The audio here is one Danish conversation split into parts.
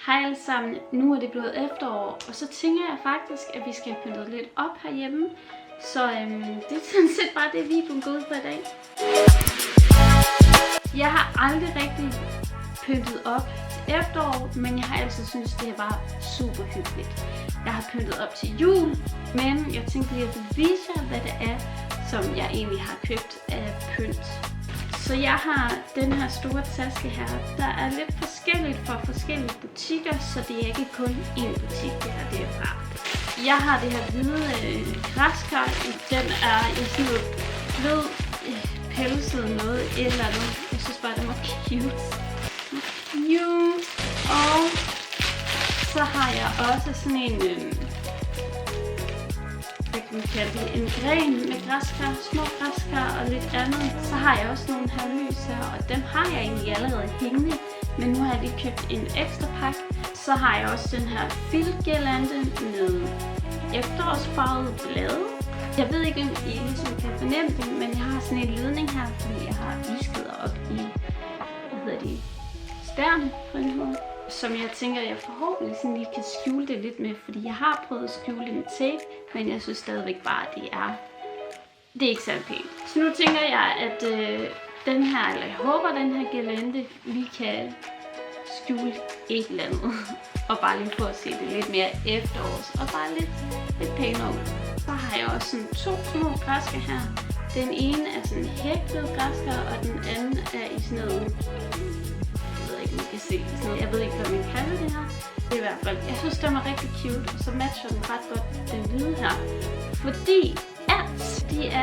Hej alle sammen, nu er det blevet efterår, og så tænker jeg faktisk, at vi skal have pyntet lidt op herhjemme. Så det er sådan set bare det, vi er blevet gået på i dag. Jeg har aldrig rigtig pyntet op til efterår, men jeg har altid syntes, det var super hyggeligt. Jeg har pyntet op til jul, men jeg tænkte lige at vise jer, hvad det er, som jeg egentlig har købt af pynt. Så jeg har den her store taske her, der er lidt forskelligt fra forskellige butikker, så det er ikke kun én butik, det her det er fra. Jeg har det her hvide græskar, den er i sådan noget blød pelset noget, et eller andet. Jeg synes bare, den var cute. Og så har jeg også sådan en, hvad kan man kalde det, en gren med græskar, små græskar og lidt andet. Så har jeg også nogle her lys her, og dem har jeg egentlig allerede hængende. Men nu har jeg lige købt en ekstra pakke. Så har jeg også den her filtguirlande med efterårsfarvede blade. Jeg ved ikke, om I ligesom kan fornemme det, men jeg har sådan en ledning her, fordi jeg har iskeder op i, stærne på en måde. Som jeg tænker, jeg forhåbentlig sådan lige kan skjule det lidt med, fordi jeg har prøvet at skjule det med tape, men jeg synes stadigvæk bare, at det er ikke særlig pænt. Så nu tænker jeg, at den her, eller jeg håber, den her girlande lige kan skjule et eller andet, og bare lige få at se det lidt mere efterårs, og bare lidt pænere ud. Så har jeg også sådan to små græsker her. Den ene er sådan en hæklet græsker, og den anden er i sådan noget, jeg ved ikke, hvad man kalder det her. Det er i hvert fald, jeg synes, den var rigtig cute, og så matcher den ret godt den hvide her. Fordi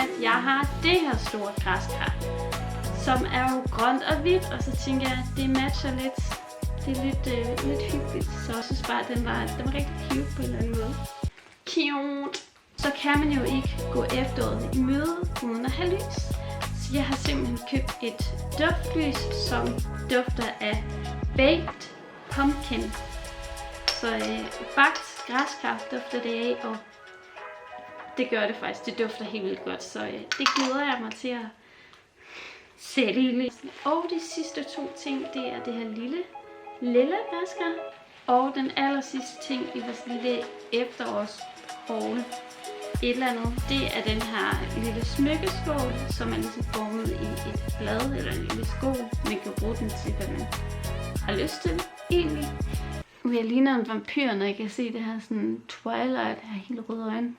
at jeg har det her store græskar, som er jo grønt og hvidt, og så tænker jeg, at det matcher lidt. Det er lidt hyggeligt, så jeg synes bare, at den var rigtig cute på en eller anden måde. Cute! Så kan man jo ikke gå efteråret i møde uden at have lys. Så jeg har simpelthen købt et duftlys, som dufter af baked pumpkin. Så bagt græskar dufter det af, og det gør det faktisk. Det dufter helt vildt godt, så det glæder jeg mig til at sætte i lidt. Og de sidste to ting, det er det her lille græskar. Og den aller sidste ting i vores lille efterårshaul, et eller andet, det er den her lille smykkeskål, som er ligesom formet i et blad eller en lille skål. Man kan bruge den til, hvad man har lyst til, egentlig. Jeg ligner en vampyr, når jeg kan se det her sådan Twilight, her helt røde øjne.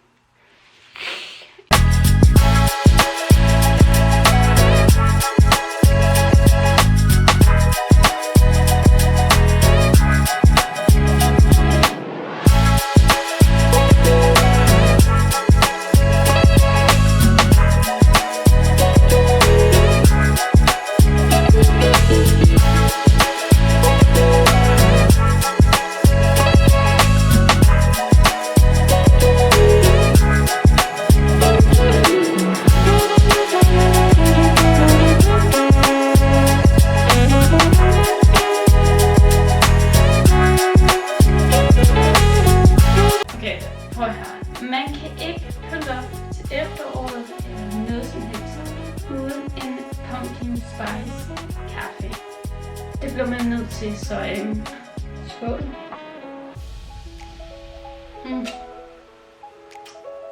Man kan ikke pynte op til efteråret eller noget som helst uden en pumpkin spice kaffe. Det bliver man nødt til, så skål.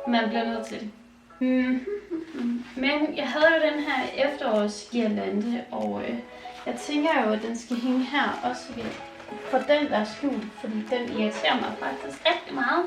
Man bliver nødt til det. Men jeg havde jo den her efterårsguirlande, og jeg tænker jo, at den skal hænge her også for den der skjult, fordi den irriterer mig faktisk rigtig meget.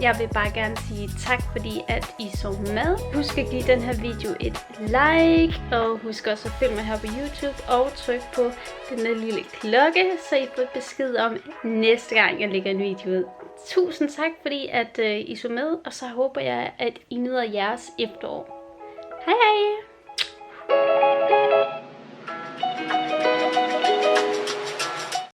Jeg vil bare gerne sige tak, fordi at I så med. Husk at give den her video et like, og husk også at følge mig her på YouTube og tryk på den der lille klokke, så I får besked om næste gang jeg lægger en video ud. Tusind tak, fordi at I så med, og så håber jeg, at I nyder jeres efterår. Hej hej!